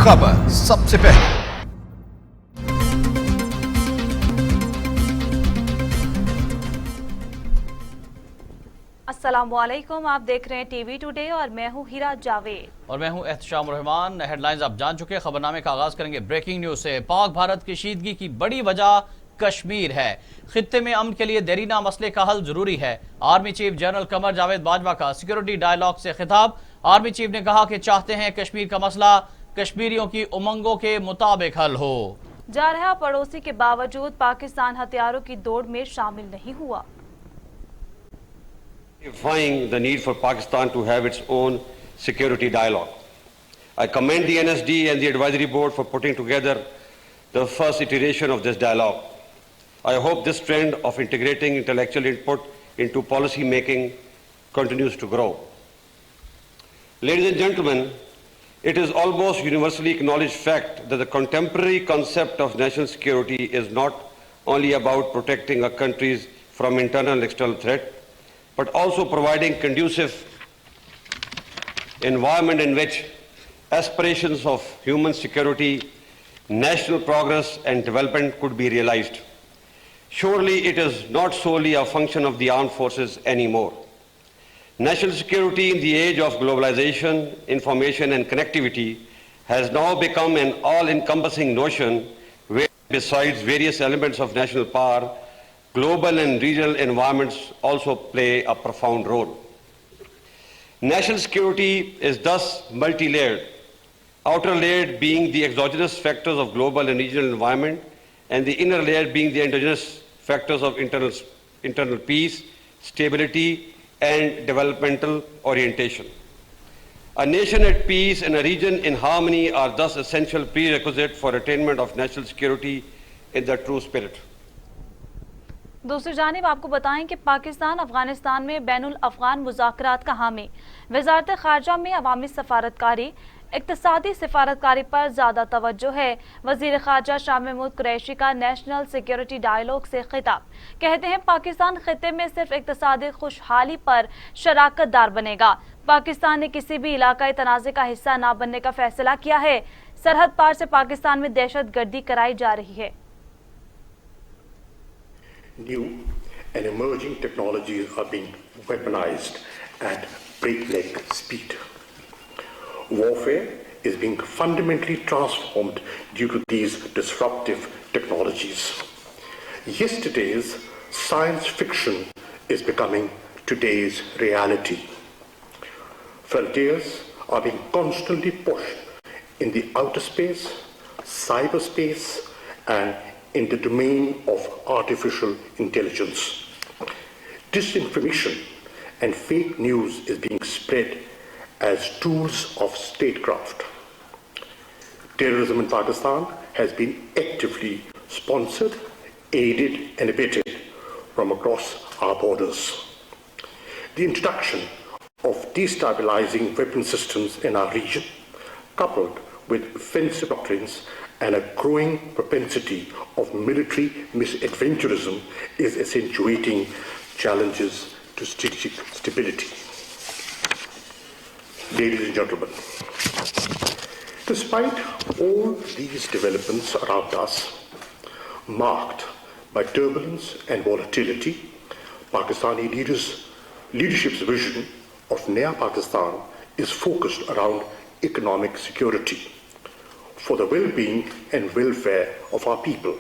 खबर सबसे पहले। अस्सलामुअलैकुम, आप देख रहे हैं टीवी टुडे और मैं हूं हीरा जावेद और मैं हूं एहतशाम रहमान। हेडलाइंस आप जान चुके हैं। खबरनामे का आगाज करेंगे ब्रेकिंग न्यूज से। पाक भारत कशीदगी की बड़ी वजह कश्मीर है। खित्ते में अमन के लिए देरीना मसले का हल जरूरी है। Army chief general Qamar Javed Bajwa का सिक्योरिटी डायलॉग से खिताब। आर्मी चीफ ने कहा कि चाहते हैं कश्मीर का मसला कश्मीरियों की उमंगों के मुताबिक हल हो। जारहा पड़ोसी के बावजूद पाकिस्तान हथियारों की दौड़ में शामिल नहीं हुआ। Defying the need for Pakistan to have its own security dialogue. I commend the NSD and the Advisory Board for putting together the first iteration of this dialogue. I hope this trend of integrating intellectual input into policy making continues to grow. Ladies and gentlemen, it is almost universally acknowledged fact that the contemporary concept of national security is not only about protecting a country from internal and external threat, but also providing conducive environment in which aspirations of human security, national progress and development could be realized. Surely it is not solely a function of the armed forces anymore. National security in the age of globalization, information and connectivity has now become an all-encompassing notion where, besides various elements of national power, global and regional environments also play a profound role. National security is thus multi-layered, outer layer being the exogenous factors of global and regional environment, and the inner layer being the endogenous factors of internal peace, stability, and developmental orientation. A nation at peace and a region in harmony are thus essential prerequisite for attainment of national security in the true spirit. दूसरी जानिब आपको बताएं कि पाकिस्तान अफगानिस्तान में बैनुल अफगान मुज़ाकरात का हामी। वज़ारत ख़ारजा में अवामी सफारतकारी इक़्तिसादी सफारतकारी पर ज़्यादा तवज्जो है। वज़ीर ख़ारजा शाह महमूद कुरैशी का नेशनल सिक्योरिटी डायलॉग से खिताब। कहते हैं पाकिस्तान खित्ते में सिर्फ इक़्तिसादी खुशहाली पर शराकत दार बनेगा। पाकिस्तान ने किसी भी इलाकाई तनाज़े का हिस्सा ना बनने का फैसला किया है। सरहद पार से पाकिस्तान में दहशत गर्दी कराई जा रही है। New and emerging technologies are being weaponized at breakneck speed. Warfare is being fundamentally transformed due to these disruptive technologies. Yesterday's science fiction is becoming today's reality. Frontiers are being constantly pushed in the outer space, cyberspace, and in the domain of artificial intelligence. Disinformation and fake news is being spread as tools of statecraft. Terrorism in Pakistan has been actively sponsored, aided and abetted from across our borders. The introduction of destabilizing weapon systems in our region, coupled with offensive doctrines and a growing propensity of military misadventurism, is accentuating challenges to strategic stability. Ladies and gentlemen, despite all these developments around us, marked by turbulence and volatility, Pakistani leadership's vision of Naya Pakistan is focused around economic security for the well-being and welfare of our people.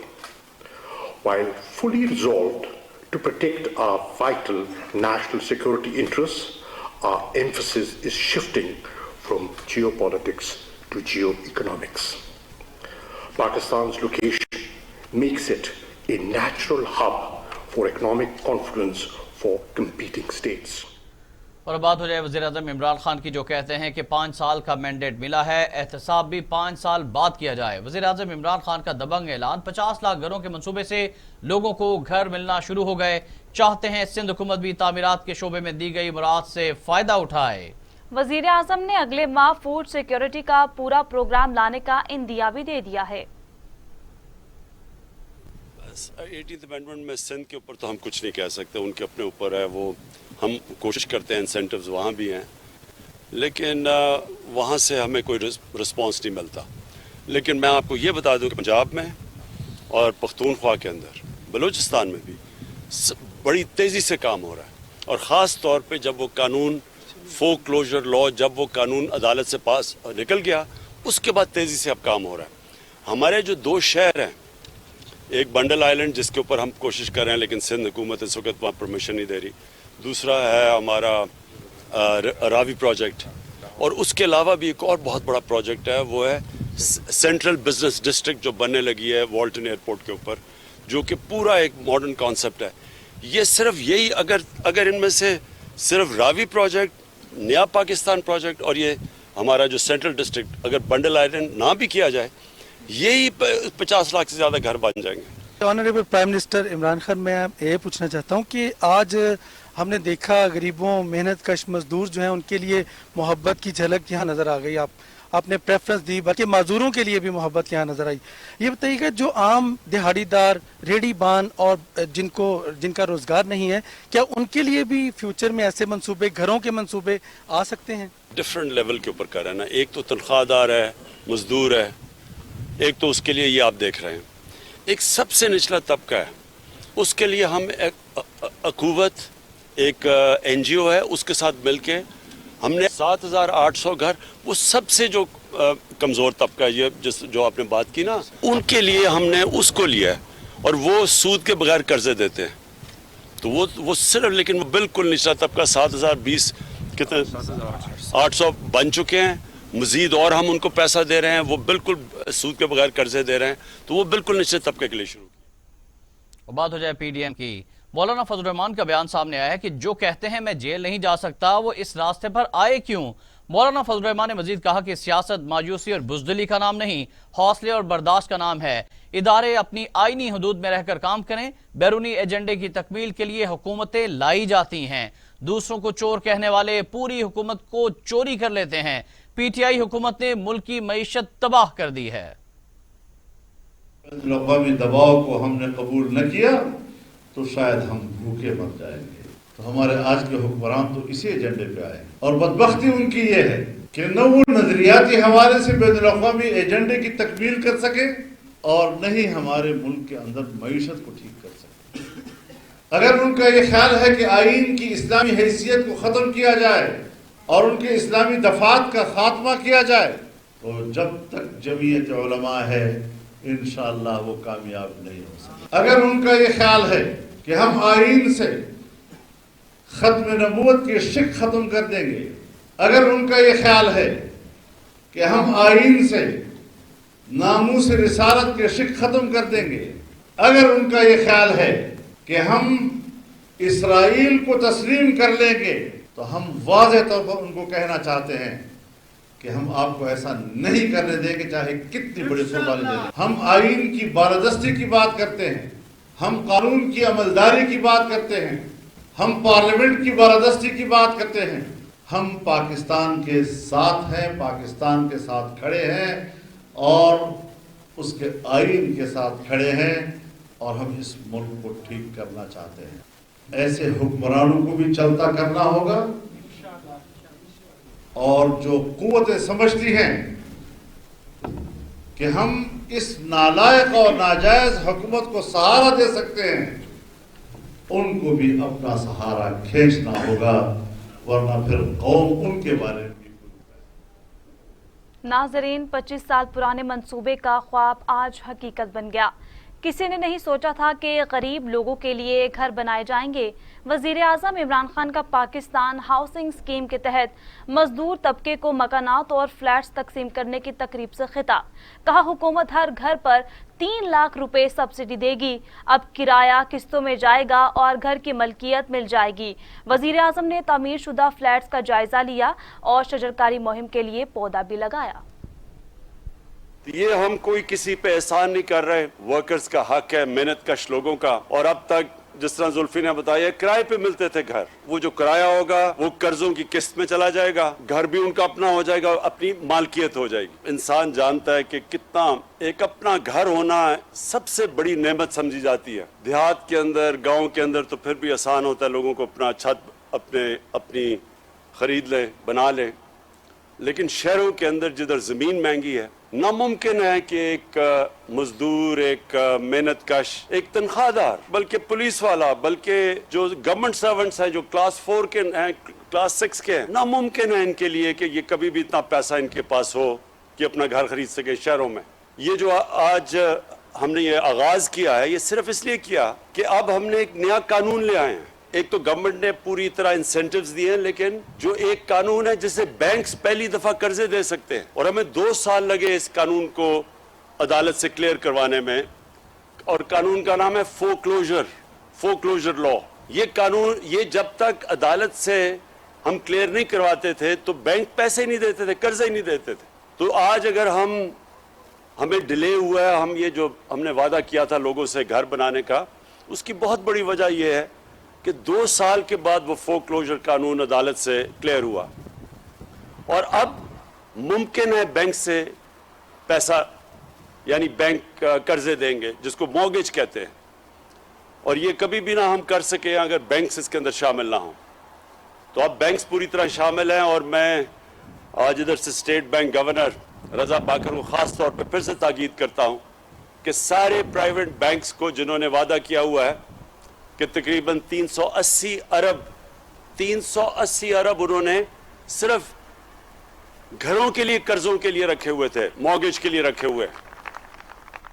While fully resolved to protect our vital national security interests, our emphasis is shifting from geopolitics to geoeconomics. Pakistan's location makes it a natural hub for economic confluence for competing states. और बात हो जाए वज़ीर-ए-आज़म इमरान खान की, जो कहते हैं कि 5 साल का मैंडेट मिला है, एहतसाब भी 5 साल बाद किया जाए। वज़ीर-ए-आज़म इमरान खान का दबंग ऐलान। 50 लाख घरों के मंसूबे से लोगों को घर मिलना शुरू हो गए। चाहते हैं सिंध हुकूमत भी तामीरात के शोबे में दी गई मुराद से फ़ायदा उठाए। वज़ीर-ए-आज़म ने अगले माह फूड सिक्योरिटी का पूरा प्रोग्राम लाने का इंदिया भी दे दिया है। 18th अमेंडमेंट में सिंध के ऊपर तो हम कुछ नहीं कह सकते, उनके अपने ऊपर है। वो हम कोशिश करते हैं, इंसेंटिव्स वहाँ भी हैं, लेकिन वहाँ से हमें कोई रिस्पांस नहीं मिलता। लेकिन मैं आपको ये बता दूं कि पंजाब में और पख्तूनख्वा के अंदर, बलूचिस्तान में भी बड़ी तेज़ी से काम हो रहा है, और ख़ास तौर पे जब वो कानून फोक क्लोजर लॉ, जब वो कानून अदालत से पास निकल गया, उसके बाद तेज़ी से अब काम हो रहा है। हमारे जो 2 शहर हैं, एक बंडल आइलैंड जिसके ऊपर हम कोशिश कर रहे हैं लेकिन सिंध हुकूमत इस वक्त वहाँ परमिशन नहीं दे रही, दूसरा है हमारा रावी प्रोजेक्ट, और उसके अलावा भी एक और बहुत बड़ा प्रोजेक्ट है, वो है सेंट्रल बिजनेस डिस्ट्रिक्ट जो बनने लगी है वॉल्टन एयरपोर्ट के ऊपर, जो कि पूरा एक मॉडर्न कॉन्सेप्ट है। ये सिर्फ यही अगर इनमें से सिर्फ रावी प्रोजेक्ट, नया पाकिस्तान प्रोजेक्ट और ये हमारा जो सेंट्रल डिस्ट्रिक्ट, अगर बंडल आइलैंड ना भी किया जाए, यही 50 लाख से ज़्यादा घर बन जाएंगे। Honourable prime minister Imran Khan, मैं ये पूछना चाहता हूँ कि आज हमने देखा गरीबों, मेहनत कश मजदूर जो हैं उनके लिए मोहब्बत की झलक यहाँ नज़र आ गई। आपने प्रेफरेंस दी, बल्कि मजदूरों के लिए भी मोहब्बत यहाँ नज़र आई। ये बताइएगा, जो आम दिहाड़ीदार, रेडी बान और जिनका रोज़गार नहीं है, क्या उनके लिए भी फ्यूचर में ऐसे मंसूबे, घरों के मंसूबे आ सकते हैं? डिफरेंट लेवल के ऊपर कर रहे हैं ना, एक तो तनख्वाहदार है, मजदूर है, एक तो उसके लिए ये आप देख रहे हैं, एक सबसे निचला तबका है, उसके लिए हम अकूवत एक NGO है, उसके साथ मिलके हमने 7,800 घर, वो सबसे जो कमज़ोर तबका ये जो आपने बात की ना, उनके लिए हमने उसको लिया है, और वो सूद के बगैर कर्जे देते हैं, तो वो सिर्फ, लेकिन वो बिल्कुल निचला तबका 7,020 कितने 800 बन चुके हैं, मजीद और हम उनको पैसा दे रहे हैं, वो बिल्कुल सूद के बगैर कर्जे दे रहे हैं, तो वो बिल्कुल निचले तबके के लिए शुरू। बात हो जाए PDM की, मौलाना फजल रहमान का बयान सामने आया है कि जो कहते हैं मैं जेल नहीं जा सकता, वो इस रास्ते पर आए क्यों। मौलाना फजल रहमान ने मजीद कहा कि सियासत मायूसी और बुज़दिली का नाम नहीं, हौसले और बर्दाश्त का नाम है। इदारे अपनी आईनी हदूद में रहकर काम करें, बैरूनी एजेंडे की तकमील के लिए हुकूमतें लाई जाती हैं, दूसरों को चोर कहने वाले पूरी हुकूमत को चोरी कर लेते हैं। PTI हुकूमत ने मुल्क की मईशत तबाह कर दी है। अक़वामी दबाव को हमने कबूल न किया तो शायद हम भूखे मर जाएंगे। तो हमारे आज के हुक्मरान तो इसी एजेंडे पे आए, और बदबख्ती उनकी ये है कि न वो नजरियाती हवाले से बैनुल-अक़वामी एजेंडे की तकमील कर सके और न ही हमारे मुल्क के अंदर मईशत को ठीक कर सके। अगर उनका ये ख्याल है कि आईन की इस्लामी हैसियत को ख़त्म किया जाए और उनके इस्लामी दफात का खात्मा किया जाए, तो जब तक जमीयत उलमा है इंशाअल्लाह वो कामयाब नहीं हो सकता। अगर उनका ये ख्याल है कि हम आईन से खत्म नबूवत के शिक खत्म कर देंगे, अगर उनका ये ख्याल है कि हम आईन से नामूस रिसालत के शिक खत्म कर देंगे, अगर उनका ये ख्याल है कि हम इसराइल को तस्लीम कर लेंगे, तो हम वाज़ेह तौर पर उनको कहना चाहते हैं कि हम आपको ऐसा नहीं करने देंगे, चाहे कितनी बड़ी कुर्बानी दे दें। हम आईन की बालादस्ती की बात करते हैं, हम कानून की अमलदारी की बात करते हैं, हम पार्लियामेंट की बालादस्ती की बात करते हैं। हम पाकिस्तान के साथ हैं, पाकिस्तान के साथ खड़े हैं और उसके आईन के साथ खड़े हैं, और हम इस मुल्क को ठीक करना चाहते हैं। ऐसे हुक्मरानों को भी चलता करना होगा, और जो कुव्वतें समझती हैं कि हम इस नालायक और नाजायज हुकूमत को सहारा दे सकते हैं, उनको भी अपना सहारा खींचना होगा, वरना फिर कौम उनके बारे में। नाज़रीन, 25 साल पुराने मंसूबे का ख्वाब आज हकीकत बन गया। किसी ने नहीं सोचा था कि गरीब लोगों के लिए घर बनाए जाएंगे। वज़ीर आज़म इमरान खान का पाकिस्तान हाउसिंग स्कीम के तहत मजदूर तबके को मकानात और फ्लैट्स तकसीम करने की तकरीब से खिताब। कहा, हुकूमत हर घर पर 3 लाख रुपए सब्सिडी देगी, अब किराया किस्तों में जाएगा और घर की मलकियत मिल जाएगी। वज़ीर आज़म ने तामीर शुदा फ्लैट्स का जायजा लिया और शजरकारी मुहिम के लिए पौधा भी लगाया। ये हम कोई किसी पे एहसान नहीं कर रहे, वर्कर्स का हक है, मेहनत कश लोगों का। और अब तक जिस तरह जुल्फी ने बताया, किराए पे मिलते थे घर, वो जो किराया होगा वो कर्जों की किस्त में चला जाएगा, घर भी उनका अपना हो जाएगा, अपनी मालकियत हो जाएगी। इंसान जानता है कि कितना एक अपना घर होना सबसे बड़ी नेमत समझी जाती है। देहात के अंदर, गाँव के अंदर तो फिर भी आसान होता है, लोगों को अपना छत अपनी खरीद ले, बना ले, लेकिन शहरों के अंदर जिधर ज़मीन महंगी है, नामुमकिन है कि एक मजदूर, एक मेहनत कश, एक तनख्वाहदार, बल्कि पुलिस वाला, बल्कि जो गवर्नमेंट सर्वेंट्स हैं जो क्लास 4 के हैं, क्लास 6 के हैं, नामुमकिन है इनके लिए कि ये कभी भी इतना पैसा इनके पास हो कि अपना घर खरीद सके शहरों में। ये जो आज हमने ये आगाज किया है, ये सिर्फ इसलिए किया कि अब हमने एक नया कानून ले आए हैं। एक तो गवर्नमेंट ने पूरी तरह इंसेंटिव्स दिए हैं, लेकिन जो एक कानून है जिससे बैंक्स पहली दफा कर्जे दे सकते हैं, और हमें 2 साल लगे इस कानून को अदालत से क्लियर करवाने में, और कानून का नाम है फोक्लोजर लॉ। ये कानून, ये जब तक अदालत से हम क्लियर नहीं करवाते थे तो बैंक पैसे नहीं देते थे, कर्जे ही नहीं देते थे। तो आज अगर हमें डिले हुआ है, हम ये जो हमने वादा किया था लोगों से घर बनाने का, उसकी बहुत बड़ी वजह यह है कि 2 साल के बाद वो फोक्लोजर कानून अदालत से क्लियर हुआ, और अब मुमकिन है बैंक से पैसा, यानी बैंक कर्जे देंगे जिसको मॉर्गेज कहते हैं, और ये कभी भी ना हम कर सके अगर बैंक्स इसके अंदर शामिल ना हो। तो अब बैंक्स पूरी तरह शामिल हैं, और मैं आज इधर से स्टेट बैंक गवर्नर रजा बाकर को खास तौर पर फिर से ताकीद करता हूं कि सारे प्राइवेट बैंक्स को जिन्होंने वादा किया हुआ है कि तकरीबन 380 अरब उन्होंने सिर्फ घरों के लिए, कर्जों के लिए रखे हुए थे, मॉर्गेज के लिए रखे हुए,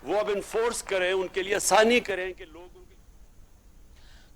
वो अब इन्फोर्स करें, उनके लिए आसानी करें कि लोग।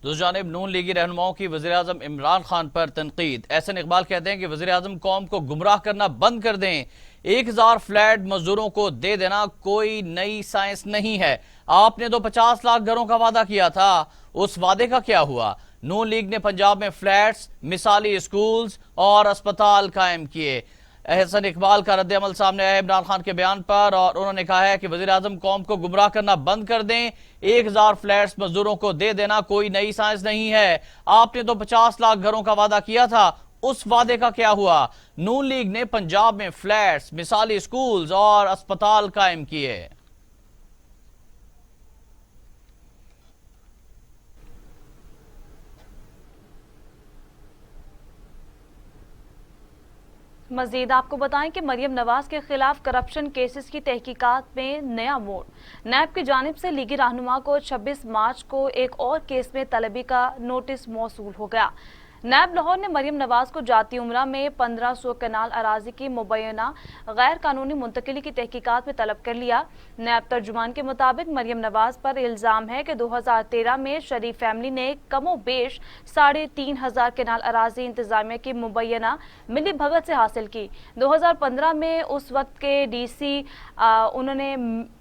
दूसरी जानिब नून लीगी रहनुमाओं की वज़ीर-ए-आज़म इमरान खान पर तनकीद। एहसन इकबाल कहते हैं कि वज़ीर-ए-आज़म कौम को गुमराह करना बंद कर दें। 1000 फ्लैट मजदूरों को दे देना कोई नई साइंस नहीं है। आपने तो 50 लाख घरों का वादा किया था, उस वादे का क्या हुआ? नून लीग ने पंजाब में फ्लैट्स, मिसाली स्कूल्स और अस्पताल कायम किए। एहसन इकबाल का रद्द-ए-अमल सामने आया इमरान खान के बयान पर, और उन्होंने कहा है कि वज़ीर-ए-आज़म कौम को गुमराह करना बंद कर दें। 1000 फ्लैट्स मजदूरों को दे देना कोई नई साइंस नहीं है। आपने तो 50 लाख घरों का वादा किया था, उस वादे का क्या हुआ? नून लीग ने पंजाब में फ्लैट्स, मिसाली स्कूल्स और अस्पताल कायम किए। मजीद आपको बताएं कि मरियम नवाज के खिलाफ करप्शन केसेस की तहकीकात में नया मोड़। नैब की जानिब से लीगी रहनुमा को 26 मार्च को एक और केस में तलबी का नोटिस मौसूल हो गया। नैब लाहौर ने मरियम नवाज को जाती उम्रा में 1500 कनाल अराजी की मुबैना गैर कानूनी मुंतकिली की तहकीकात में तलब कर लिया। नैब तर्जुमान के मुताबिक मरियम नवाज पर इल्ज़ाम है कि 2013 में शरीफ फैमिली ने कमो बेश 3500 कनाल अराजी इंतजामिया की मुबैना मिली भगत से हासिल की। 2015 में उस वक्त के DC उन्होंने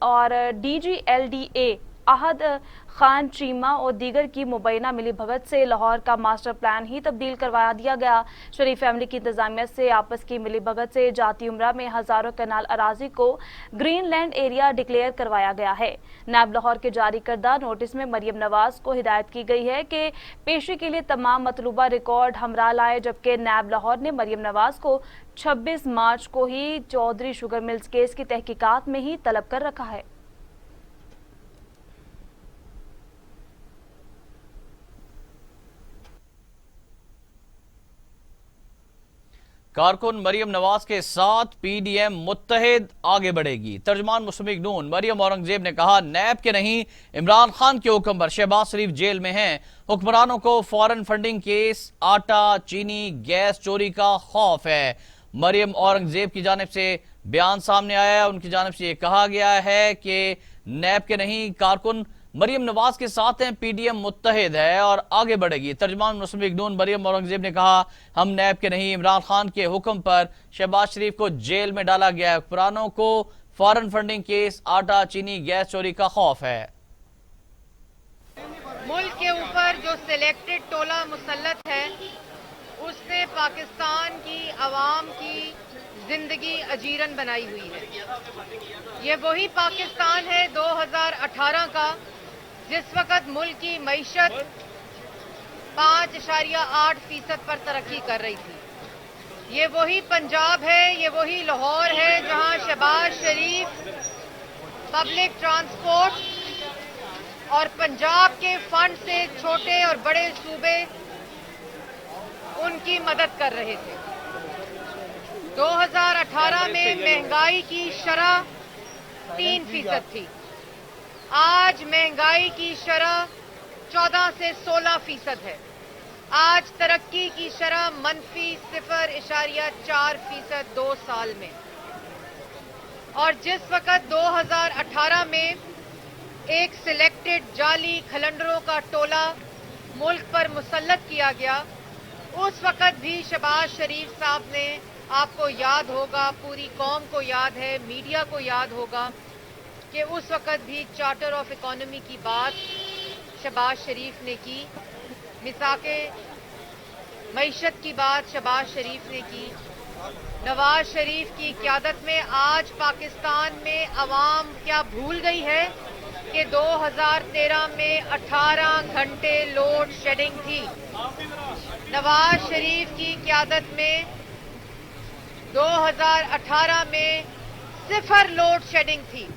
और DGLDA अहद खान चीमा और दीगर की मुबैना मिली भगत से लाहौर का मास्टर प्लान ही तब्दील करवा दिया गया। शरीफ फैमिली की इंतजामिया से आपस की मिली भगत से जाती उम्रा में हजारों कनाल अराजी को ग्रीन लैंड एरिया डिक्लेयर करवाया गया है। नैब लाहौर के जारी करदा नोटिस में मरियम नवाज को हिदायत की गई है कि पेशी के लिए तमाम मतलूबा रिकॉर्ड हमरा लाए, जबकि नैब लाहौर ने मरियम नवाज को 26 मार्च को ही चौधरी शुगर मिल्स केस की तहकीकात में ही तलब कर रखा है। कारकुन मरियम नवाज के साथ PDM मुत्तहिद आगे बढ़ेगी। तर्जुमान मुस्लिम लीग नून मरियम औरंगजेब ने कहा, नैब के नहीं इमरान खान के हुक्म पर शहबाज शरीफ जेल में हैं। हुक्मरानों को फॉरेन फंडिंग केस, आटा, चीनी, गैस चोरी का खौफ है। मरियम औरंगजेब की जानिब से बयान सामने आया है। उनकी जानिब से ये कहा गया है कि नैब के नहीं कारकुन मरियम नवाज के साथ हैं, PDM मुत्तहिद है और आगे बढ़ेगी। तर्जुमान मुस्लिम लीग नून मरियम औरंगजेब ने कहा, हम नैब के नहीं इमरान खान के हुक्म पर शहबाज शरीफ को जेल में डाला गया है। हुक्मरानों को फॉरेन फंडिंग केस, आटा, चीनी, गैस चोरी का खौफ है। मुल्क के ऊपर जो सिलेक्टेड टोला मुसल्लत है उसने पाकिस्तान की आवाम की जिंदगी अजीरन बनाई हुई है। ये वही पाकिस्तान है 2018 का जिस वक़्त मुल्क की मईशत 5.8% पर तरक्की कर रही थी। ये वही पंजाब है, ये वही लाहौर है जहां शहबाज शरीफ पब्लिक ट्रांसपोर्ट और पंजाब के फंड से छोटे और बड़े सूबे उनकी मदद कर रहे थे। 2018 2018 में महंगाई की शरह 3% थी। आज महंगाई की शरह 14 से 16% है। आज तरक्की की शरह -0.4% 2 साल में। और जिस वक्त 2018 में एक सिलेक्टेड जाली खलंडरों का टोला मुल्क पर मुसल्लत किया गया, उस वक्त भी शहबाज शरीफ साहब ने, आपको याद होगा, पूरी कौम को याद है, मीडिया को याद होगा कि उस वक्त भी चार्टर ऑफ इकोनॉमी की बात शहबाज शरीफ ने की, मिसाके मईशत की बात शहबाज शरीफ ने की। नवाज शरीफ की क़यादत में आज पाकिस्तान में अवाम क्या भूल गई है कि 2013 में 18 घंटे लोड शेडिंग थी। नवाज शरीफ की क़यादत में 2018 में 0 लोड शेडिंग थी।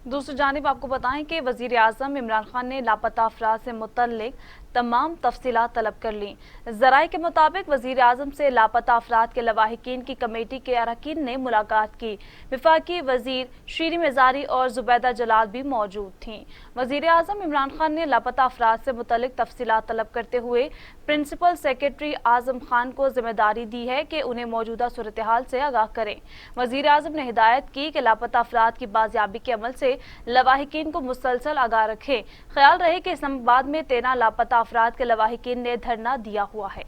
दूसरी जानिब आपको बताएं कि वजीर आज़म इमरान खान ने लापता अफराद से मुतल्लिक तमाम तफसीलात तलब कर ली। ज़राए के मुताबिक वजीर आज़म से लापता अफराद के लवाहिकीन की कमेटी के अरकान ने मुलाकात की। वफाकी वजीर शीरी मिजारी और जुबैदा जलाल भी मौजूद थीं। वजीर आज़म इमरान खान ने लापता अफराद से मुतल्लिक तफसीलात तलब करते हुए प्रिंसिपल सेक्रेटरी आज़म खान को जिम्मेदारी दी है कि उन्हें मौजूदा सूरत हाल से आगाह करें। वजीर आज़म ने हिदायत की कि लापता अफराद की बाजियाबी के अमल से लवाहिकीन को मुसलसल आगाह रखें। ख्याल रहे कि इस्लामाबाद में 13 लापता अफराद के लवाहिकीन ने धरना दिया हुआ है।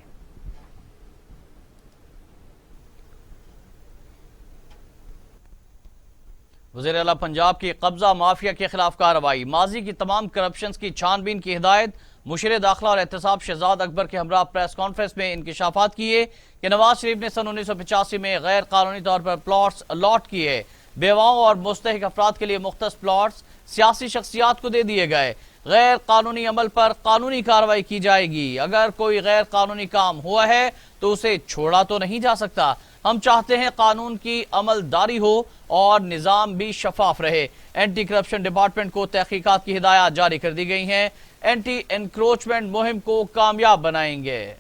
वज़ीर आला पंजाब की कब्जा माफिया के खिलाफ कार्रवाई, माजी की तमाम करप्शन की छानबीन की हिदायत। मुशीर दाखिला और एहतसाब शहजाद अकबर के हमरा प्रेस कॉन्फ्रेंस में इंकिशाफात किए कि नवाज शरीफ ने सन 1985 में गैर कानूनी तौर पर प्लॉट्स अलॉट किए। बेवाओं और मुस्तहिक अफराद के लिए मुख्तस प्लॉट्स सियासी शख्सियात को दे दिए गए। गैर कानूनी अमल पर कानूनी कार्रवाई की जाएगी। अगर कोई गैर कानूनी काम हुआ है तो उसे छोड़ा तो नहीं जा सकता। हम चाहते हैं कानून की अमलदारी हो और निज़ाम भी शफाफ रहे। एंटी करप्शन डिपार्टमेंट को तहकीकात की हिदायत जारी कर दी गई हैं। एंटी एनक्रोचमेंट मुहिम को कामयाब बनाएंगे।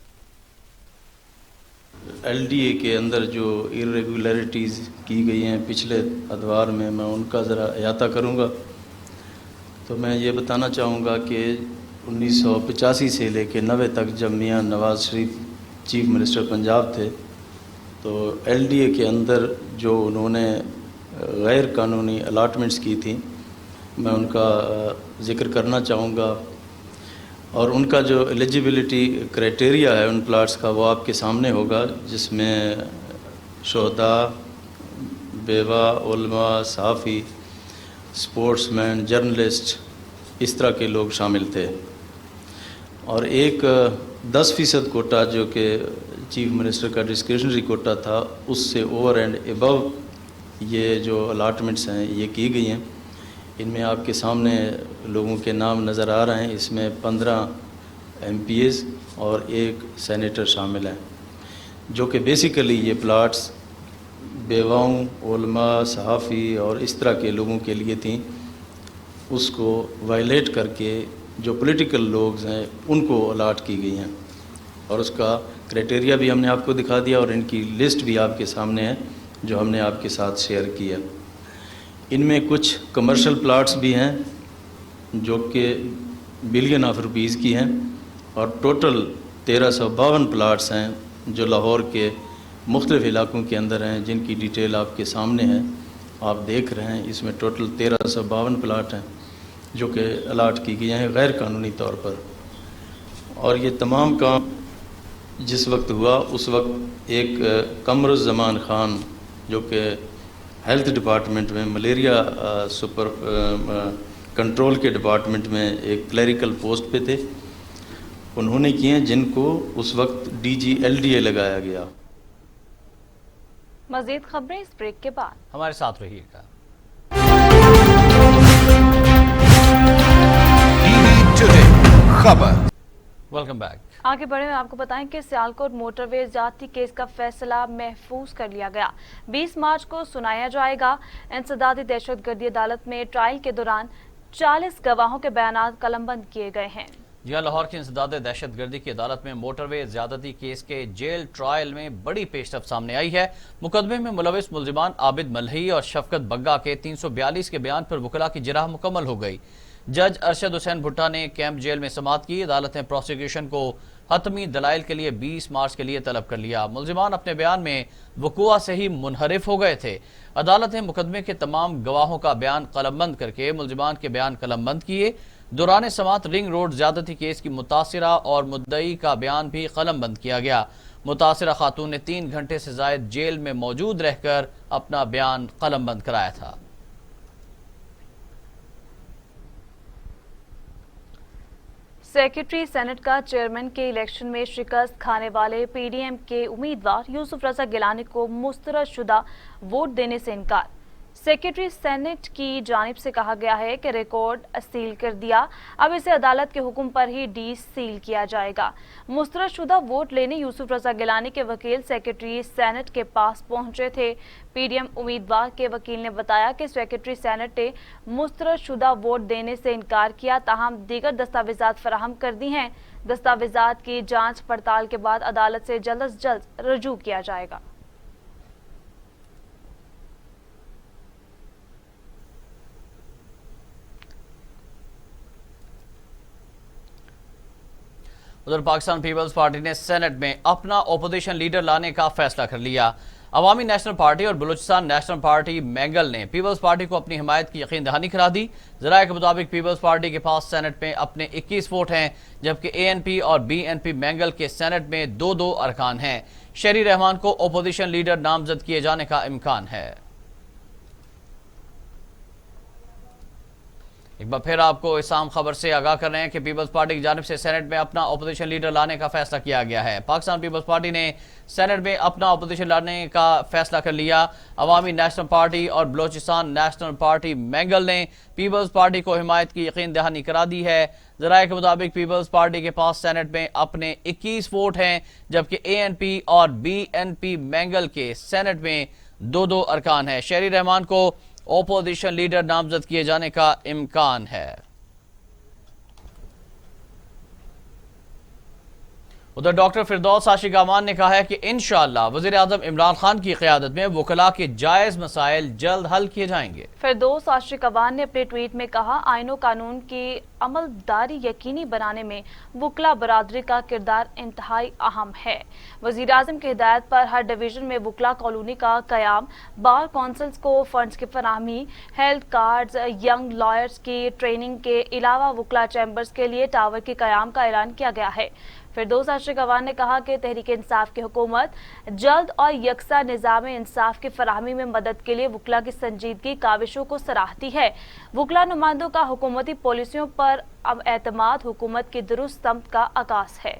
LDA के अंदर जो इरेगुलरिटीज़ की गई हैं पिछले अदवार में, मैं उनका ज़रा अहाता करूँगा। तो मैं ये बताना चाहूँगा कि 1985 से लेकर 90 तक जब मियाँ नवाज शरीफ चीफ मिनिस्टर पंजाब थे तो LDA के अंदर जो उन्होंने गैर कानूनी अलाटमेंट्स की थी, मैं उनका ज़िक्र करना चाहूँगा। और उनका जो एलिजिबिलिटी क्राइटेरिया है उन प्लाट्स का, वो आपके सामने होगा, जिसमें शोहदा, बेवा, उलमा, सहाफ़ी, स्पोर्ट्समैन, जर्नलिस्ट, इस तरह के लोग शामिल थे। और एक 10% कोटा जो कि चीफ मिनिस्टर का डिस्क्रिशनरी कोटा था, उससे ओवर एंड एबव ये जो अलाटमेंट्स हैं ये की गई हैं। इनमें आपके सामने लोगों के नाम नज़र आ रहे हैं। इसमें 15 MPs और एक सेनेटर शामिल हैं, जो कि बेसिकली ये प्लाट्स बेवाओं, उलमा, सहाफ़ी और इस तरह के लोगों के लिए थी। उसको वायलेट करके जो पॉलिटिकल लोग हैं उनको अलाट की गई हैं। और उसका क्राइटेरिया भी हमने आपको दिखा दिया और इनकी लिस्ट भी आपके सामने है जो हमने आपके साथ शेयर की है। इनमें कुछ कमर्शियल प्लाट्स भी हैं जो कि बिलियन ऑफ रुपीज़ की हैं और टोटल 1352 प्लाट्स हैं जो लाहौर के मुख्तलिफ़ इलाकों के अंदर हैं, जिनकी डिटेल आपके सामने है, आप देख रहे हैं। इसमें टोटल 1352 प्लाट हैं जो कि अलाट की गई हैं गैर कानूनी तौर पर। और ये तमाम काम जिस वक्त हुआ उस वक्त एक कमरुज़्ज़मान ख़ान जो कि हेल्थ डिपार्टमेंट में मलेरिया सुपर कंट्रोल के डिपार्टमेंट में एक क्लरिकल पोस्ट पे थे, उन्होंने किए जिनको उस वक्त DG LDA लगाया गया। मज़ीद खबरें इस ब्रेक के बाद। हमारे साथ रहिएगा। खबर। Welcome back. आगे बढ़े आपको बताएं कि सियालकोट मोटरवे जाती केस का फैसला महफूज कर लिया गया। 20 मार्च को सुनाया जाएगा। इंसदादी दहशतगर्दी अदालत में ट्रायल के दौरान 40 गवाहों के बयान कलमबंद किए गए हैं। جہاں لاہور کی انسداد دہشت گردی کی عدالت میں موٹر وے زیادتی کیس کے جیل ٹرائل میں بڑی پیش رفت سامنے آئی ہے۔ مقدمے میں ملوث ملزمان عابد ملہی اور شفقت بگا کے 342 کے بیان پر وکلاء کی جرح مکمل ہو گئی۔ جج ارشد حسین بھٹا نے کیمپ جیل میں سماعت کی۔ عدالت نے پروسیکیوشن کو حتمی دلائل کے لیے 20 مارچ کے لیے طلب کر لیا۔ ملزمان اپنے بیان میں وقوع سے ہی منحرف ہو گئے تھے۔ عدالت نے مقدمے کے تمام گواہوں کا بیان قلم بند کر کے ملزمان کے بیان قلم بند کیے۔ دوران سماعت رنگ روڈ زیادتی کیس کی متاثرہ اور مدعی کا بیان بھی قلم بند کیا گیا۔ متاثرہ خاتون نے 3 گھنٹے سے زائد جیل میں موجود رہ کر اپنا بیان قلم بند کرایا تھا۔ سیکرٹری سینٹ کا چیئرمین کے الیکشن میں شکست کھانے والے پی ڈی ایم کے امیدوار یوسف رضا گیلانی کو مسترد شدہ ووٹ دینے سے انکار۔ سیکرٹری سینٹ کی جانب سے کہا گیا ہے کہ ریکارڈ سیل کر دیا، اب اسے عدالت کے حکم پر ہی ڈی سیل کیا جائے گا۔ مسترد شدہ ووٹ لینے یوسف رضا گیلانی کے وکیل سیکرٹری سینٹ کے پاس پہنچے تھے۔ پی ڈی ایم امیدوار کے وکیل نے بتایا کہ سیکرٹری سینٹ نے مسترد شدہ ووٹ دینے سے انکار کیا، تاہم دیگر دستاویزات فراہم کر دی ہیں۔ دستاویزات کی جانچ پڑتال کے بعد عدالت سے جلد از جلد رجوع کیا جائے گا۔ ادھر پاکستان پیپلز پارٹی نے سینٹ میں اپنا اپوزیشن لیڈر لانے کا فیصلہ کر لیا۔ عوامی نیشنل پارٹی اور بلوچستان نیشنل پارٹی مینگل نے پیپلز پارٹی کو اپنی حمایت کی یقین دہانی کرا دی۔ ذرائع کے مطابق پیپلز پارٹی کے پاس سینٹ میں اپنے 21 ووٹ ہیں، جبکہ اے این پی اور بی این پی مینگل کے سینٹ میں 2 ارکان ہیں۔ شہری رحمان کو اپوزیشن لیڈر نامزد کیے جانے کا امکان ہے۔ ایک بار پھر آپ کو اس اہم خبر سے آگاہ کر رہے ہیں کہ پیپلز پارٹی کی جانب سے سینٹ میں اپنا اپوزیشن لیڈر لانے کا فیصلہ کیا گیا ہے۔ پاکستان پیپلز پارٹی نے سینٹ میں اپنا اپوزیشن لانے کا فیصلہ کر لیا۔ عوامی نیشنل پارٹی اور بلوچستان نیشنل پارٹی مینگل نے پیپلز پارٹی کو حمایت کی یقین دہانی کرا دی ہے۔ ذرائع کے مطابق پیپلز پارٹی کے پاس سینٹ میں اپنے 21 ووٹ ہیں، جبکہ اے این پی اور بی این پی مینگل کے سینٹ میں 2 ارکان ہیں۔ شہری رحمان کو اپوزیشن لیڈر نامزد کیے جانے کا امکان ہے۔ ادھر ڈاکٹر فردوس عاشق امان نے کہا ہے کہ انشاءاللہ وزیر اعظم عمران خان کی قیادت میں وکلاء کے جائز مسائل جلد حل کیے جائیں گے۔ فردوس عاشق امان نے اپنے ٹویٹ میں کہا، آئین و قانون کی عمل داری یقینی بنانے میں وکلاء برادری کا کردار انتہائی اہم ہے۔ وزیر اعظم کی ہدایت پر ہر ڈویژن میں وکلاء کالونی کا قیام، بار کونسلز کو فنڈز کی فراہمی، ہیلتھ کارڈز، ینگ لائرز کی ٹریننگ کے علاوہ وکلاء چیمبرز کے لیے ٹاور کے قیام کا اعلان کیا گیا ہے۔ فردوس عاشق امان نے کہا کہ تحریک انصاف کی حکومت جلد اور یکساں نظام انصاف کی فراہمی میں مدد کے لیے وکلاء کی سنجیدگی کاوشوں کو سراہتی ہے۔ وکلاء نمائندوں کا حکومتی پالیسیوں پر اعتماد حکومت کی درست سمت کا عکاس ہے۔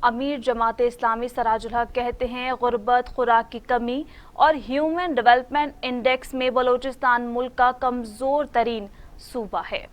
امیر جماعت اسلامی سراج الحق کہتے ہیں، غربت، خوراک کی کمی اور ہیومن ڈیولپمنٹ انڈیکس میں بلوچستان ملک کا کمزور ترین صوبہ ہے۔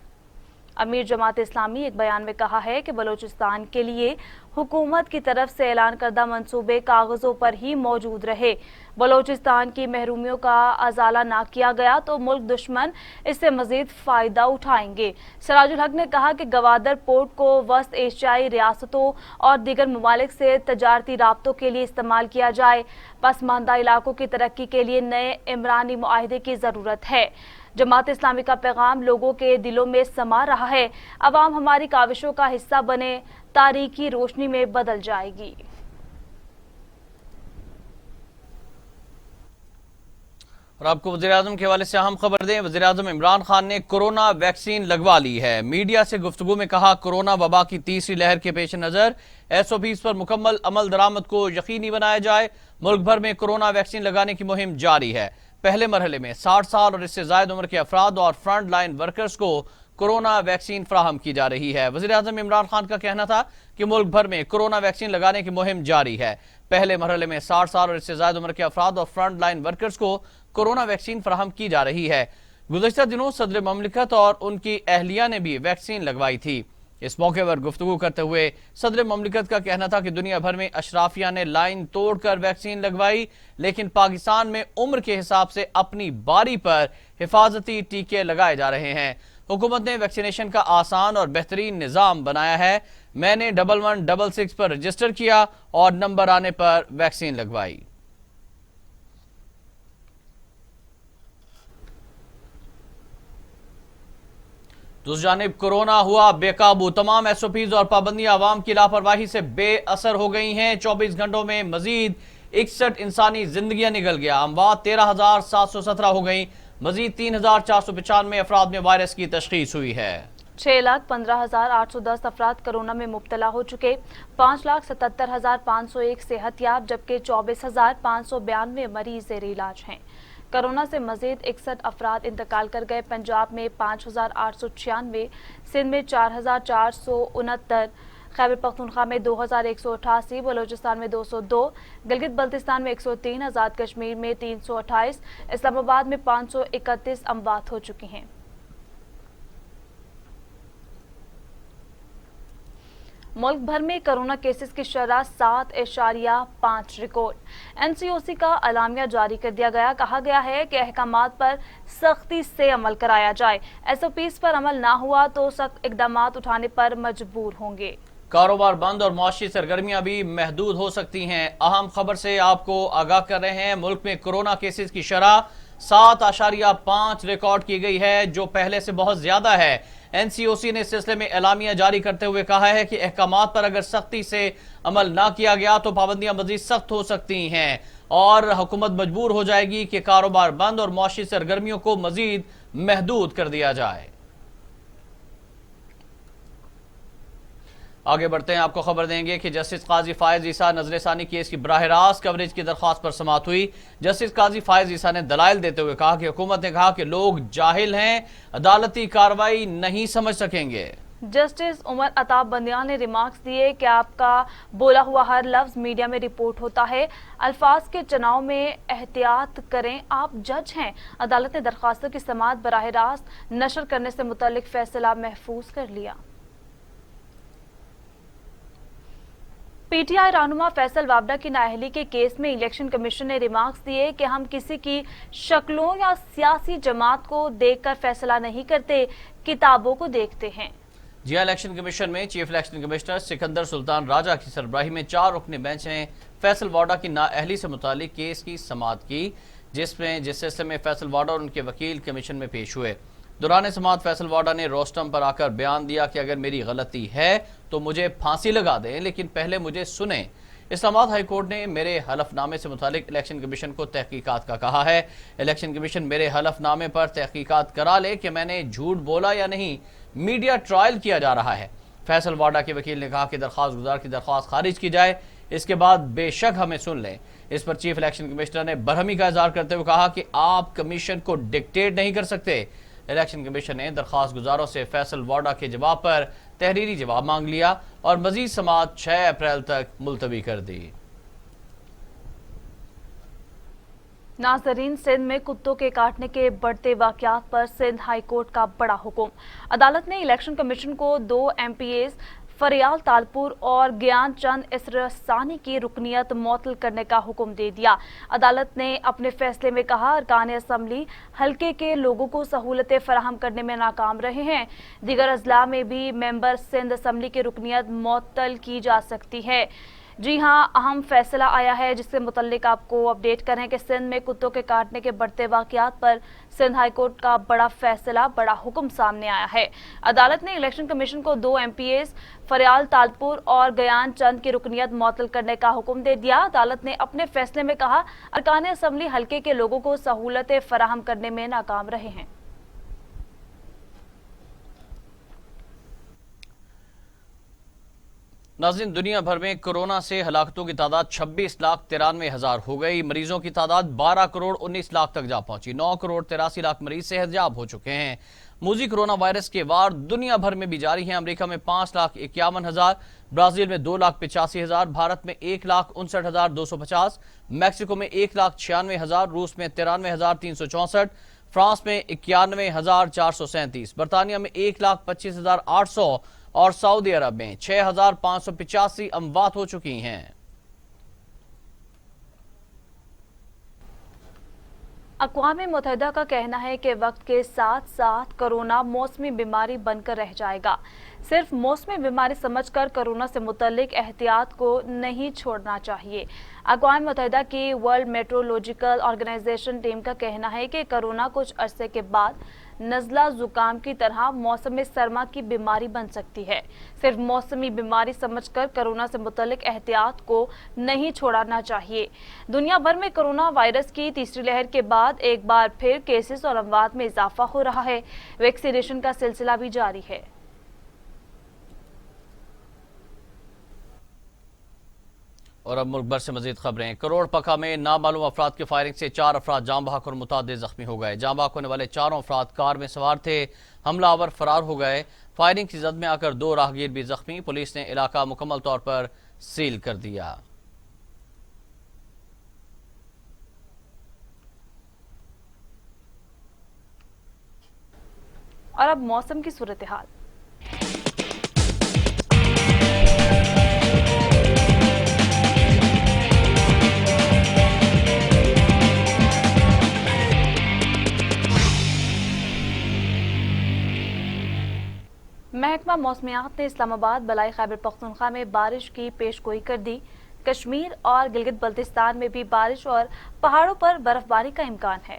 امیر جماعت اسلامی ایک بیان میں کہا ہے کہ بلوچستان کے لیے حکومت کی طرف سے اعلان کردہ منصوبے کاغذوں پر ہی موجود رہے، بلوچستان کی محرومیوں کا ازالہ نہ کیا گیا تو ملک دشمن اس سے مزید فائدہ اٹھائیں گے۔ سراج الحق نے کہا کہ گوادر پورٹ کو وسط ایشیائی ریاستوں اور دیگر ممالک سے تجارتی رابطوں کے لیے استعمال کیا جائے۔ پسماندہ علاقوں کی ترقی کے لیے نئے عمرانی معاہدے کی ضرورت ہے۔ جماعت اسلامی کا پیغام لوگوں کے دلوں میں سما رہا ہے، عوام ہماری کاوشوں کا حصہ بنے، تاریخی روشنی میں بدل جائے گی۔ اور آپ کو وزیراعظم کے حوالے سے اہم خبر دیں، وزیراعظم عمران خان نے کورونا ویکسین لگوا لی ہے۔ میڈیا سے گفتگو میں کہا، کورونا وبا کی تیسری لہر کے پیش نظر SOPs پر مکمل عمل درآمد کو یقینی بنایا جائے۔ ملک بھر میں کورونا ویکسین لگانے کی مہم جاری ہے۔ پہلے مرحلے میں 60 سال اور اس سے زائد عمر کے افراد اور فرنٹ لائن ورکرز کو کورونا ویکسین فراہم کی جا رہی ہے۔ وزیراعظم عمران خان کا کہنا تھا کہ ملک بھر میں کورونا ویکسین لگانے کی مہم جاری ہے۔ پہلے مرحلے میں 60 سال اور اس سے زائد عمر کے افراد اور فرنٹ لائن ورکرز کو کورونا ویکسین فراہم کی جا رہی ہے۔ گزشتہ دنوں صدر مملکت اور ان کی اہلیہ نے بھی ویکسین لگوائی تھی۔ इस मौके पर गुफ्तगू करते हुए सदर ममलिकत का कहना था कि दुनिया भर में अशराफिया ने लाइन तोड़कर वैक्सीन लगवाई, लेकिन पाकिस्तान में उम्र के हिसाब से अपनी बारी पर हिफाजती टीके लगाए जा रहे हैं। हुकूमत ने वैक्सीनेशन का आसान और बेहतरीन निज़ाम बनाया है। मैंने 1166 पर रजिस्टर किया और नंबर आने पर वैक्सीन लगवाई। दूसरी जानिब कोरोना हुआ बेकाबू, तमाम एसओपीज और पाबंदियां आवाम की लापरवाही से बेअसर हो गई हैं। 24 घंटों में मजीद 61 इंसानी जिंदगियां निकल गया। अमवात 13,717 हो गई। मजीद 3,495 अफराद में वायरस की तशखीस हुई है। 6,15,810 अफराद कोरोना में मुब्तला हो चुके। 5,77,501 सेहतयाब, जबकि 24,592 मरीज ज़ेर इलाज हैं। कोरोना से मजीद 61 अफराद इंतकाल कर गए। पंजाब में 5,896, सिंध में 4,469, खैबर पख्तूनख्वा में 2,188, बलोचिस्तान में 202, गिलगित बल्तिस्तान में 103, आज़ाद कश्मीर में 328, इस्लामाबाद में 531 अमवात हो चुकी हैं। मुल्क भर में कोरोना केसेस की शरह 7.5 रिकॉर्ड। NCOC का अलामिया जारी कर दिया गया। कहा गया है कि अहकामात पर सख्ती से अमल कराया जाए। SOPs पर अमल ना हुआ तो सख्त इकदामात उठाने पर मजबूर होंगे। कारोबार बंद और मुआशी सरगर्मियां भी महदूद हो सकती हैं। अहम खबर से आपको आगाह कर रहे हैं। मुल्क में कोरोना केसेस की शरह 7.5 रिकॉर्ड की गई है, जो पहले से बहुत ज्यादा है। NCOC ने इस सिलसिले में एलामिया जारी करते हुए कहा है कि अहकामात पर अगर सख्ती से अमल ना किया गया तो पाबंदियां मजीद सख्त हो सकती हैं और हुकूमत मजबूर हो जाएगी कि कारोबार बंद और मुआशी सरगर्मियों को मजीद महदूद कर दिया जाए। आगे बढ़ते हैं, आपको खबर देंगे कि जस्टिस काजी फायज ईसा नजरसानी केस की बराह रास्त कवरेज की दरख्वास्त पर समाअत हुई। जस्टिस काजी फायज ईसा ने दलाइल देते हुए कहा कि हुकूमत ने कहा कि लोग जाहिल हैं, अदालती कार्रवाई नहीं समझ सकेंगे। जस्टिस उमर अताब बंदियाल ने रिमार्क्स दिए कि आपका बोला हुआ हर लफ्ज मीडिया में रिपोर्ट होता है, अल्फाज के चुनाव में एहतियात करें, आप जज हैं। अदालत ने दरख्वास्तों की समाअत बराह रास्त नशर करने से मुतल्लिक फैसला महफूज कर लिया। PTI रहनुमा फैसल वाबडा की नाअहली के केस में इलेक्शन कमीशन ने रिमार्क्स दिए कि हम किसी की शक्लों या सियासी जमात को देखकर फैसला नहीं करते, किताबों को देखते हैं। जी हाँ, इलेक्शन कमीशन में chief election commissioner Sikandar Sultan Raja की सरबराही में 4 रुकनी बेंच ने फैसल वाडा की नाअहली से मुतालिक केस की समाअत की, जिस सिलसिले में फैसल वाडा और उनके वकील कमीशन में पेश हुए। दौरान समाअत फैसल वाडा ने रोस्टम पर आकर बयान दिया कि अगर मेरी गलती है तो मुझे फांसी लगा दें, लेकिन पहले मुझे सुने। इस्लामाबाद हाई कोर्ट ने मेरे हलफनामे से मुतालिक इलेक्शन कमीशन को तहकीकात का कहा है। इलेक्शन कमीशन मेरे हलफनामे पर तहकीकात करा ले कि मैंने झूठ बोला या नहीं। मीडिया ट्रायल किया जा रहा है। फैसल वाडा के वकील ने कहा कि दरख्वास्त गुजार की दरख्वास्त खारिज की जाए, इसके बाद बेशक हमें सुन लें। इस पर चीफ इलेक्शन कमिश्नर ने बरहमी का इजहार करते हुए कहा कि आप कमीशन को डिक्टेट नहीं कर सकते। इलेक्शन कमीशन ने दरख्वास्त गुजारों से फैसल वाडा के जवाब पर तहरीरी जवाब मांग लिया और मजीद समाअत 6 अप्रैल तक मुलतवी कर दी। नाजरीन, सिंध में कुत्तों के काटने के बढ़ते वाकयात पर सिंध हाई कोर्ट का बड़ा हुक्म। अदालत ने इलेक्शन कमीशन को 2 MPAs फरियाल तालपुर और ज्ञान चंद इसरसानी की रुकनियत मुअत्तल करने का हुक्म दे दिया। अदालत ने अपने फैसले में कहा, अरकान असम्बली हल्के के लोगों को सहूलतें फराहम करने में नाकाम रहे हैं। दीगर अजला में भी मेंबर सिंध असम्बली की रुकनियत मुअत्तल की जा सकती है। जी हां, अहम फैसला आया है जिससे मुतल्लिक आपको अपडेट करें कि सिंध में कुत्तों के काटने के बढ़ते वाकयात पर सिंध हाई कोर्ट का बड़ा फैसला, बड़ा हुक्म सामने आया है। अदालत ने इलेक्शन कमीशन को 2 MPAs फरियाल तालपुर और गयान चंद की रुकनियत मुअत्तल करने का हुक्म दे दिया। अदालत ने अपने फैसले में कहा, अरकान असम्बली हल्के के लोगों को सहूलतें फराहम करने में नाकाम रहे हैं। नाज़रीन, दुनिया भर में कोरोना से हलाकतों की तादाद 26,93,000 हो गई। मरीजों की तादाद 12,19 लाख तक जा पहुंची। 9,83,00,000 मरीज सेहतयाब हो चुके हैं। मूजी कोरोना वायरस के वार दुनिया भर में भी जारी है। अमेरिका में 5,51,000, ब्राजील में 2,85,000, भारत में 1,59,250, मैक्सिको में 1,96,000, रूस में 93,364, फ्रांस में 91,437, बरतानिया में 1,25,800, اور سعودی عرب میں 6,585 اموات ہو چکی ہیں۔ اقوام متحدہ کا کہنا ہے کہ وقت کے ساتھ ساتھ کرونا موسمی بیماری بن کر رہ جائے گا۔ صرف موسمی بیماری سمجھ کر کرونا سے متعلق احتیاط کو نہیں چھوڑنا چاہیے۔ اقوام متحدہ کی ورلڈ میٹرولوجیکل آرگنائزیشن ٹیم کا کہنا ہے کہ کرونا کچھ عرصے کے بعد نزلہ زکام کی طرح موسم سرما کی بیماری بن سکتی ہے۔ صرف موسمی بیماری سمجھ کر کرونا سے متعلق احتیاط کو نہیں چھوڑنا چاہیے۔ دنیا بھر میں کرونا وائرس کی تیسری لہر کے بعد ایک بار پھر کیسز اور اموات میں اضافہ ہو رہا ہے۔ ویکسینیشن کا سلسلہ بھی جاری ہے۔ اور اب ملک بھر سے مزید خبریں۔ کروڑ پکا میں نامعلوم افراد کی فائرنگ سے 4 افراد جاں بحق اور متعدد زخمی ہو گئے۔ جاں بحق ہونے والے 4 افراد کار میں سوار تھے۔ حملہ آور فرار ہو گئے۔ فائرنگ کی زد میں آ کر 2 راہگیر بھی زخمی۔ پولیس نے علاقہ مکمل طور پر سیل کر دیا۔ اور اب موسم کی صورتحال۔ محکمہ موسمیات نے اسلام آباد بالائی خیبر پختونخوا میں بارش کی پیش گوئی کر دی۔ کشمیر اور گلگت بلتستان میں بھی بارش اور پہاڑوں پر برف باری کا امکان ہے۔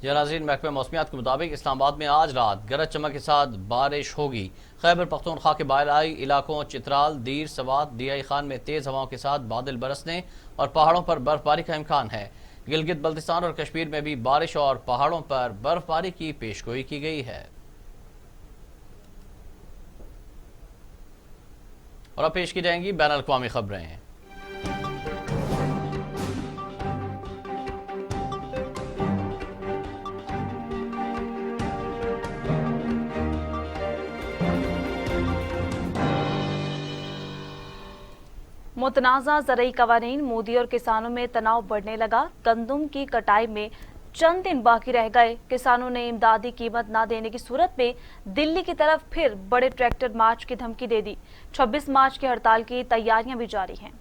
ناظرین، محکمہ موسمیات کے مطابق اسلام آباد میں آج رات گرج چمک کے ساتھ بارش ہوگی۔ خیبر پختونخوا کے بالائی علاقوں چترال، دیر، سوات، دیائی خان میں تیز ہواؤں کے ساتھ بادل برسنے اور پہاڑوں پر برف باری کا امکان ہے۔ گلگت بلتستان اور کشمیر میں بھی بارش اور پہاڑوں پر برف باری کی پیش گوئی کی گئی ہے۔ اور اب پیش کی جائیں گی بین الاقوامی خبریں۔ متنازع زرعی قوانین، مودی اور کسانوں میں تناؤ بڑھنے لگا۔ گندم کی کٹائی میں چند دن باقی رہ گئے۔ کسانوں نے امدادی قیمت نہ دینے کی صورت میں دلی کی طرف پھر بڑے ٹریکٹر مارچ کی دھمکی دے دی۔ 26 مارچ کی ہڑتال کی تیاریاں بھی جاری ہیں۔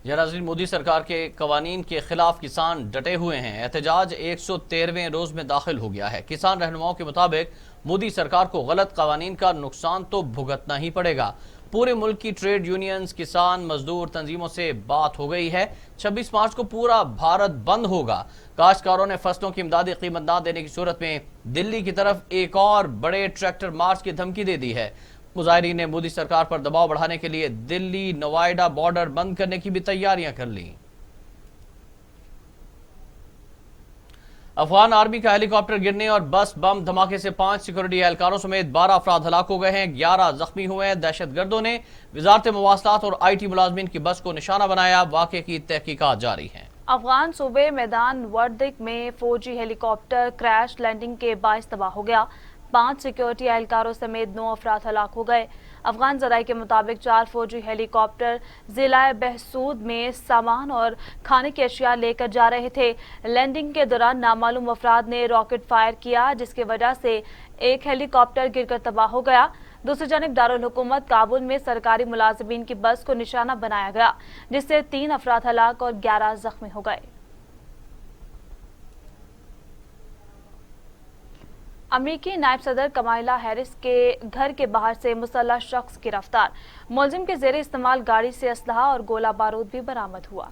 ناظرین، مودی سرکار کے قوانین کے خلاف کسان ڈٹے ہوئے ہیں۔ احتجاج 113ویں روز میں داخل ہو گیا ہے۔ کسان رہنماؤں کے مطابق مودی سرکار کو غلط قوانین کا نقصان تو بھگتنا ہی پڑے گا۔ پورے ملک کی ٹریڈ یونینز، کسان، مزدور تنظیموں سے بات ہو گئی ہے۔ 26 مارچ کو پورا بھارت بند ہوگا۔ کاشتکاروں نے فصلوں کی امدادی قیمت نہ دینے کی صورت میں دلی کی طرف ایک اور بڑے ٹریکٹر مارچ کی دھمکی دے دی ہے۔ مظاہرین نے مودی سرکار پر دباؤ بڑھانے کے لیے دلی نوئیڈا بارڈر بند کرنے کی بھی تیاریاں کر لیں۔ افغان آرمی کا ہیلی کاپٹر گرنے اور بس بم دھماکے سے 5 سیکورٹی اہلکاروں سمیت 12 افراد ہلاک ہو گئے ہیں، 11 زخمی ہوئے ہیں۔ دہشت گردوں نے وزارت مواصلات اور IT ملازمین کی بس کو نشانہ بنایا۔ واقعے کی تحقیقات جاری ہیں۔ افغان صوبے میدان وردک میں فوجی ہیلی کاپٹر کریش لینڈنگ کے باعث تباہ ہو گیا۔ 5 سیکورٹی اہلکاروں سمیت 9 افراد ہلاک ہو گئے۔ افغان ذرائع کے مطابق 4 فوجی ہیلی کاپٹر ضلع بہسود میں سامان اور کھانے کی اشیاء لے کر جا رہے تھے۔ لینڈنگ کے دوران نامعلوم افراد نے راکٹ فائر کیا، جس کی وجہ سے ایک ہیلی کاپٹر گر کر تباہ ہو گیا۔ دوسری جانب دارالحکومت کابل میں سرکاری ملازمین کی بس کو نشانہ بنایا گیا، جس سے 3 افراد ہلاک اور 11 زخمی ہو گئے۔ امریکی نائب صدر کمائلا ہیرس کے گھر کے باہر سے مسلح شخص گرفتار۔ ملزم کے زیر استعمال گاڑی سے اسلحہ اور گولہ بارود بھی برآمد ہوا۔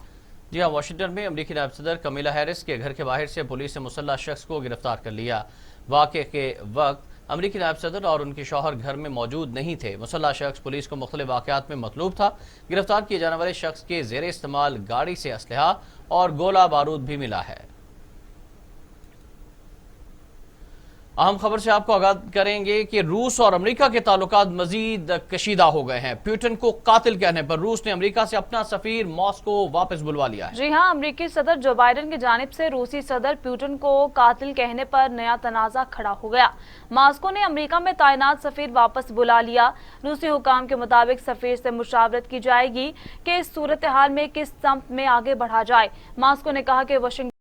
جی ہاں، واشنگٹن میں امریکی نائب صدر کمیلا ہیرس کے گھر کے باہر سے پولیس نے مسلح شخص کو گرفتار کر لیا۔ واقعے کے وقت امریکی نائب صدر اور ان کے شوہر گھر میں موجود نہیں تھے۔ مسلح شخص پولیس کو مختلف واقعات میں مطلوب تھا۔ گرفتار کیے جانے والے شخص کے زیر استعمال گاڑی سے اسلحہ اور گولہ بارود بھی ملا ہے۔ اہم خبر سے آپ کو آگاہ کریں گے کہ روس اور امریکہ کے تعلقات مزید کشیدہ ہو گئے ہیں۔ پیوٹن کو قاتل کہنے پر روس نے امریکہ سے اپنا سفیر ماسکو واپس بلوا لیا ہے۔ جی ہاں، امریکی صدر جو بائیڈن کی جانب سے روسی صدر پیوٹن کو قاتل کہنے پر نیا تنازع کھڑا ہو گیا۔ ماسکو نے امریکہ میں تعینات سفیر واپس بلا لیا۔ روسی حکام کے مطابق سفیر سے مشاورت کی جائے گی کہ اس صورتحال میں کس سمت میں آگے بڑھا جائے۔ ماسکو نے کہا کہ واشنگٹن